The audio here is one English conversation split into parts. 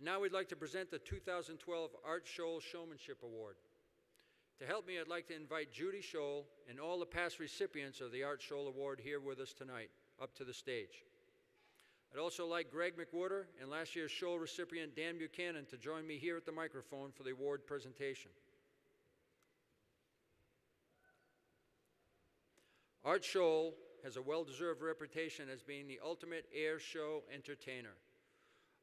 Now we'd like to present the 2012 Art Scholl Showmanship Award. To help me, I'd like to invite Judy Scholl and all the past recipients of the Art Scholl Award here with us tonight, up to the stage. I'd also like Greg McWhorter and last year's Scholl recipient Dan Buchanan to join me here at the microphone for the award presentation. Art Scholl has a well-deserved reputation as being the ultimate air show entertainer.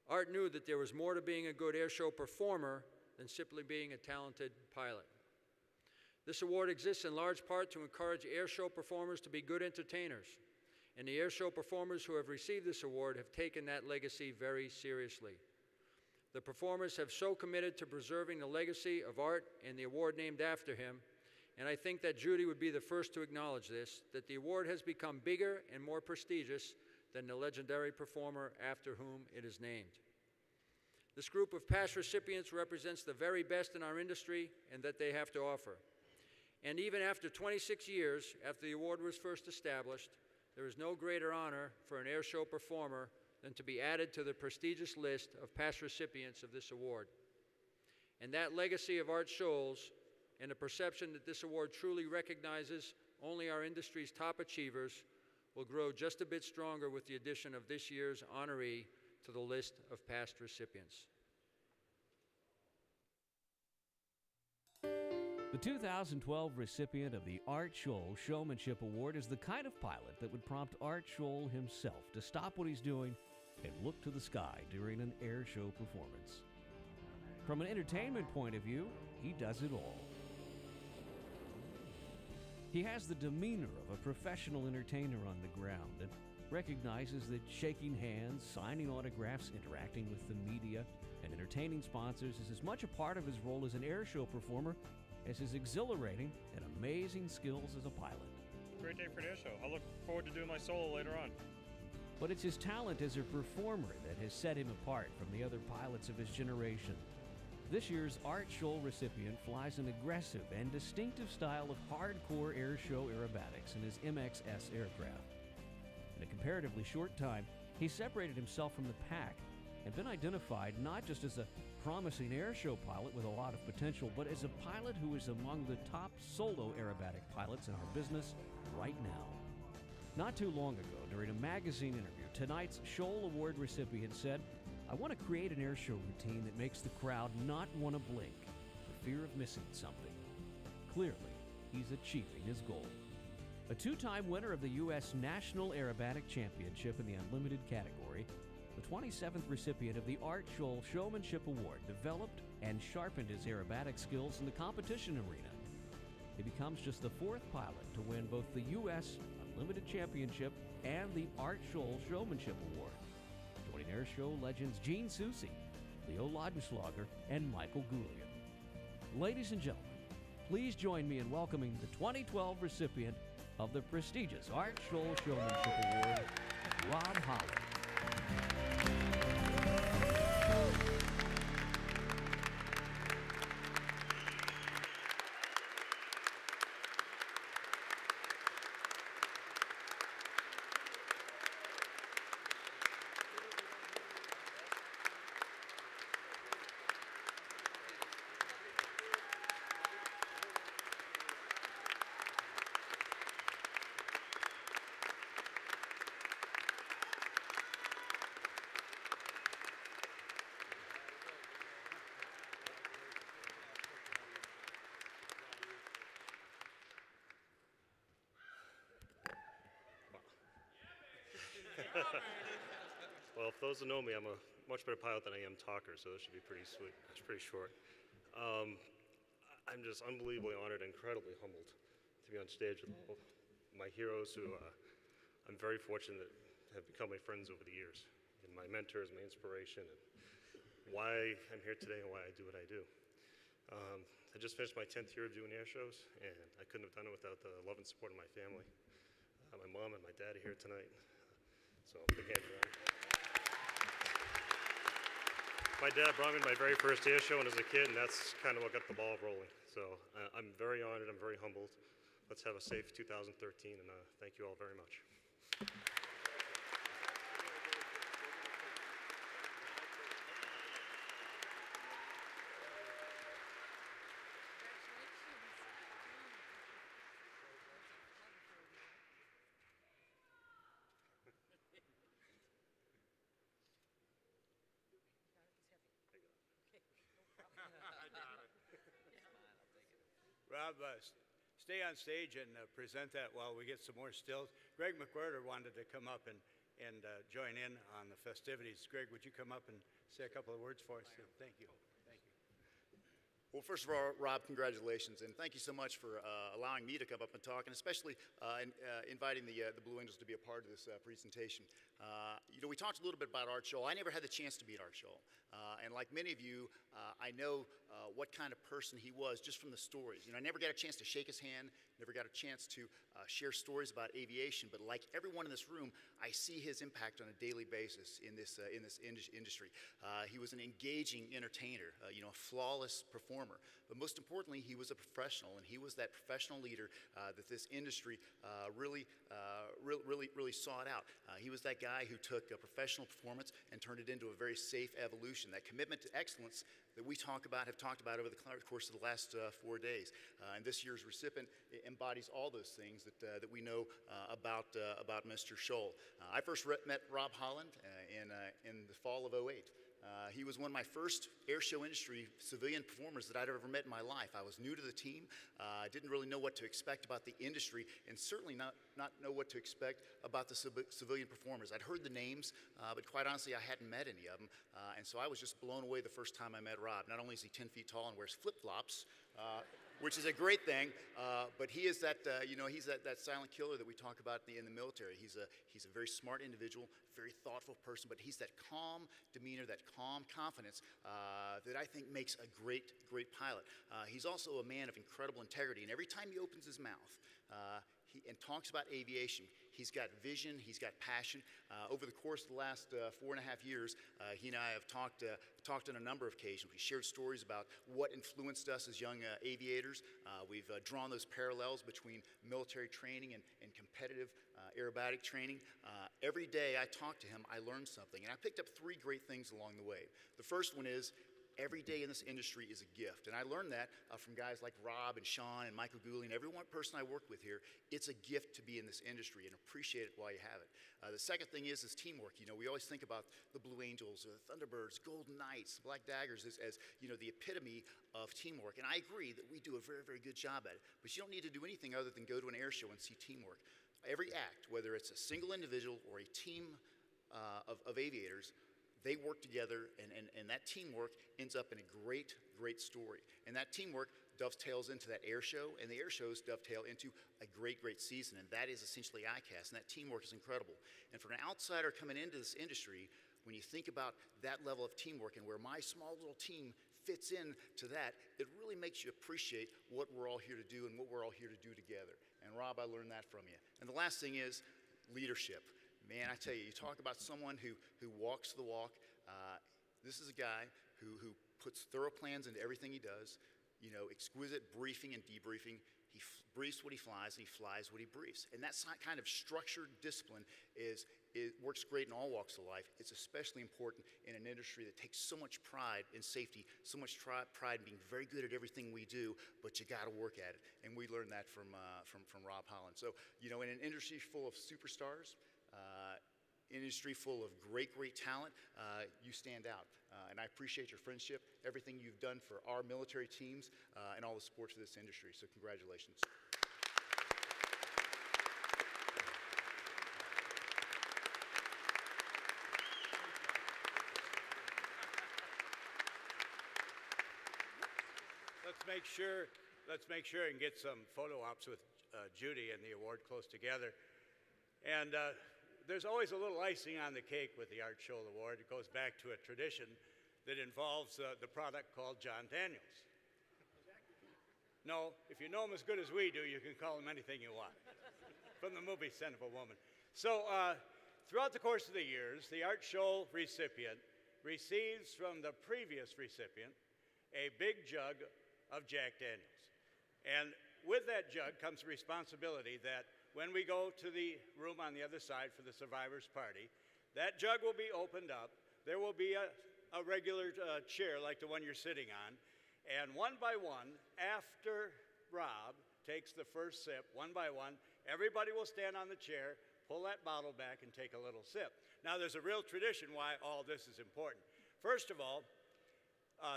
Art knew that there was more to being a good air show performer than simply being a talented pilot. This award exists in large part to encourage air show performers to be good entertainers, and the air show performers who have received this award have taken that legacy very seriously. The performers have so committed to preserving the legacy of Art and the award named after him, and I think that Judy would be the first to acknowledge this, that the award has become bigger and more prestigious than the legendary performer after whom it is named. This group of past recipients represents the very best in our industry and that they have to offer. And even after 26 years after the award was first established, there is no greater honor for an air show performer than to be added to the prestigious list of past recipients of this award. And that legacy of Art Scholl's and the perception that this award truly recognizes only our industry's top achievers will grow just a bit stronger with the addition of this year's honoree to the list of past recipients. The 2012 recipient of the Art Scholl Showmanship Award is the kind of pilot that would prompt Art Scholl himself to stop what he's doing and look to the sky during an air show performance. From an entertainment point of view, he does it all. He has the demeanor of a professional entertainer on the ground and recognizes that shaking hands, signing autographs, interacting with the media, and entertaining sponsors is as much a part of his role as an air show performer as his exhilarating and amazing skills as a pilot. Great day for an air show. I look forward to doing my solo later on. But it's his talent as a performer that has set him apart from the other pilots of his generation. This year's Art Scholl recipient flies an aggressive and distinctive style of hardcore air show aerobatics in his MXS aircraft. In a comparatively short time, he separated himself from the pack and been identified not just as a promising air show pilot with a lot of potential, but as a pilot who is among the top solo aerobatic pilots in our business right now. Not too long ago, during a magazine interview, tonight's Scholl Award recipient said, "I want to create an air show routine that makes the crowd not want to blink for fear of missing something." Clearly, he's achieving his goal. A two-time winner of the U.S. National Aerobatic Championship in the Unlimited category, the 27th recipient of the Art Scholl Showmanship Award developed and sharpened his aerobatic skills in the competition arena. He becomes just the fourth pilot to win both the U.S. Unlimited Championship and the Art Scholl Showmanship Award, joining air show legends Gene Soucy, Loudenslager and Michael Goulian. Ladies and gentlemen, please join me in welcoming the 2012 recipient of the prestigious Art Scholl Showmanship Award, Rob Holland. Well, for those who know me, I'm a much better pilot than I am talker, so this should be pretty sweet. It's pretty short. I'm just unbelievably honored and incredibly humbled to be on stage with all my heroes who I'm very fortunate to have become my friends over the years, and my mentors, my inspiration, and why I'm here today and why I do what I do. I just finished my 10th year of doing air shows, and I couldn't have done it without the love and support of my family. My mom and my dad are here tonight, so big hand for them. My dad brought me to my very first air show when I was a kid, and that's kind of what got the ball rolling. So I'm very honored, I'm very humbled. Let's have a safe 2013, and thank you all very much. Rob, stay on stage and present that while we get some more stills. Greg McWhirter wanted to come up and join in on the festivities. Greg, would you come up and say a couple of words for us? Thank you. Thank you. Well, first of all, Rob, congratulations, and thank you so much for allowing me to come up and talk, and especially inviting the Blue Angels to be a part of this presentation. You know, we talked a little bit about Art Scholl. I never had the chance to meet Art Scholl, and like many of you, I know what kind of person he was just from the stories. You know, I never got a chance to shake his hand, never got a chance to share stories about aviation, but like everyone in this room, I see his impact on a daily basis in this industry. He was an engaging entertainer, you know, a flawless performer, but most importantly, he was a professional, and he was that professional leader that this industry really sought out. He was that guy who took a professional performance and turned it into a very safe evolution. That commitment to excellence that we have talked about over the course of the last 4 days. And this year's recipient embodies all those things that we know about Mr. Scholl. I first met Rob Holland in the fall of '08. He was one of my first air show industry civilian performers that I'd ever met in my life. I was new to the team, didn't really know what to expect about the industry, and certainly not know what to expect about the civilian performers. I'd heard the names, but quite honestly, I hadn't met any of them, and so I was just blown away the first time I met Rob. Not only is he 10 feet tall and wears flip-flops, which is a great thing, but he is that, you know, he's that silent killer that we talk about in the military. He's a very smart individual, very thoughtful person, but he's that calm demeanor, that calm confidence that I think makes a great pilot. He's also a man of incredible integrity, and every time he opens his mouth and talks about aviation, he's got vision, he's got passion. Over the course of the last 4.5 years, he and I have talked on a number of occasions. We shared stories about what influenced us as young aviators. We've drawn those parallels between military training and competitive aerobatic training. Every day I talk to him, I learn something, and I picked up 3 great things along the way. The first one is, every day in this industry is a gift, and I learned that from guys like Rob and Sean and Michael Goulian, every one person I work with here. It's a gift to be in this industry, and appreciate it while you have it. The second thing is teamwork. You know, we always think about the Blue Angels, the Thunderbirds, Golden Knights, Black Daggers as you know, the epitome of teamwork, and I agree that we do a very, very good job at it, but you don't need to do anything other than go to an air show and see teamwork. Every act, whether it's a single individual or a team of aviators, they work together, and that teamwork ends up in a great story. And that teamwork dovetails into that air show, and the air shows dovetail into a great season, and that is essentially ICAS, and that teamwork is incredible. And for an outsider coming into this industry, when you think about that level of teamwork and where my small little team fits into that, it really makes you appreciate what we're all here to do and what we're all here to do together. And Rob, I learned that from you. And the last thing is leadership. Man, I tell you, you talk about someone who walks the walk. This is a guy who puts thorough plans into everything he does, you know, exquisite briefing and debriefing. He briefs what he flies, and he flies what he briefs. And that kind of structured discipline works great in all walks of life. It's especially important in an industry that takes so much pride in safety, so much pride in being very good at everything we do, but you got to work at it. And we learned that from Rob Holland. So, you know, in an industry full of superstars, industry full of great talent, you stand out. And I appreciate your friendship, everything you've done for our military teams, and all the support for this industry. So congratulations. Let's make sure and get some photo ops with Judy and the award close together. And there's always a little icing on the cake with the Art Scholl Award. It goes back to a tradition that involves the product called John Daniels. No, if you know him as good as we do, you can call him anything you want. From the movie Son of a Woman. So throughout the course of the years, the Art Scholl recipient receives from the previous recipient a big jug of Jack Daniels. And with that jug comes the responsibility that when we go to the room on the other side for the survivors party, that jug will be opened up. There will be a regular chair like the one you're sitting on. And one by one, after Rob takes the first sip, one by one, everybody will stand on the chair, pull that bottle back, and take a little sip. Now, there's a real tradition why all this is important. First of all,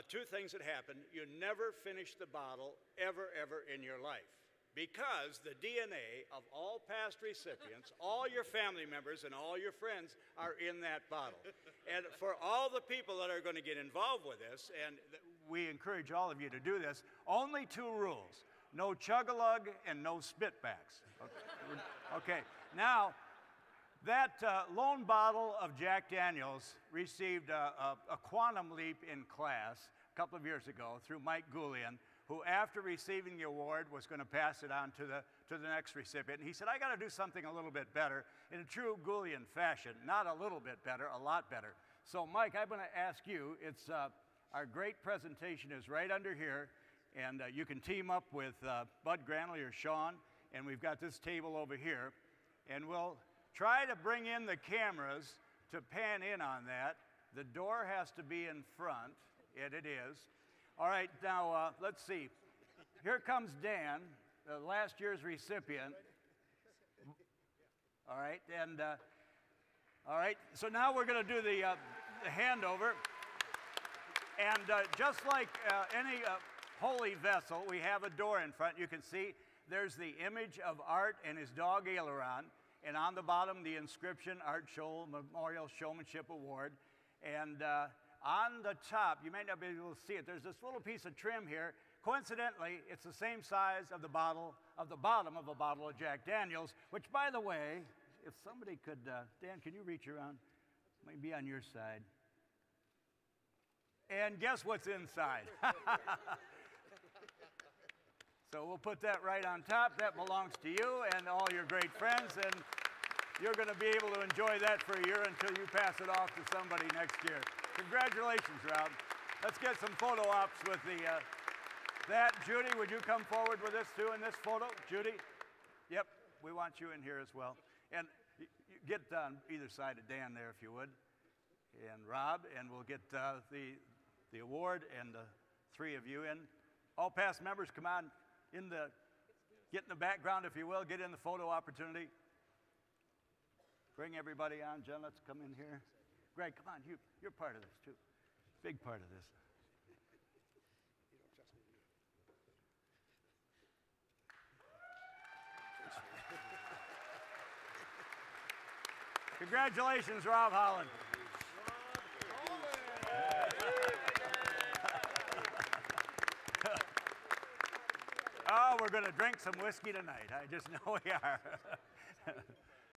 two things that happen. You never finish the bottle ever in your life, because the DNA of all past recipients, all your family members and all your friends are in that bottle. And for all the people that are going to get involved with this, and we encourage all of you to do this, only two rules: no chug-a-lug and no spitbacks. Okay, now, that lone bottle of Jack Daniels received a quantum leap in class a couple of years ago through Mike Goulian, who, after receiving the award, was going to pass it on to the next recipient. And he said, I got to do something a little bit better in a true Goulian fashion. Not a little bit better, a lot better. So, Mike, I'm going to ask you, our great presentation is right under here, and you can team up with Bud Granley or Sean, and we've got this table over here, and we'll try to bring in the cameras to pan in on that. The door has to be in front, and it is. All right, now let's see. Here comes Dan, last year's recipient. All right, and all right, so now we're going to do the handover. And just like any holy vessel, we have a door in front. You can see there's the image of Art and his dog Aileron, and on the bottom the inscription, Art Scholl Memorial Showmanship Award. And on the top, you may not be able to see it, there's this little piece of trim here. Coincidentally, it's the same size of the bottom of a bottle of Jack Daniels, which, by the way, if somebody could, Dan, can you reach around? Maybe on your side. And guess what's inside? So we'll put that right on top. That belongs to you and all your great friends, and you're going to be able to enjoy that for a year until you pass it off to somebody next year. Congratulations, Rob. Let's get some photo ops with that. Judy, would you come forward with us too in this photo? Judy? Yep, we want you in here as well. And you get on either side of Dan there if you would. And Rob, and we'll get the award and the three of you in. All past members, come on get in the background if you will, get in the photo opportunity. Bring everybody on. Jen, let's come in here. Greg, come on, you're part of this too. Big part of this. Congratulations, Rob Holland. Oh, we're going to drink some whiskey tonight. I just know we are.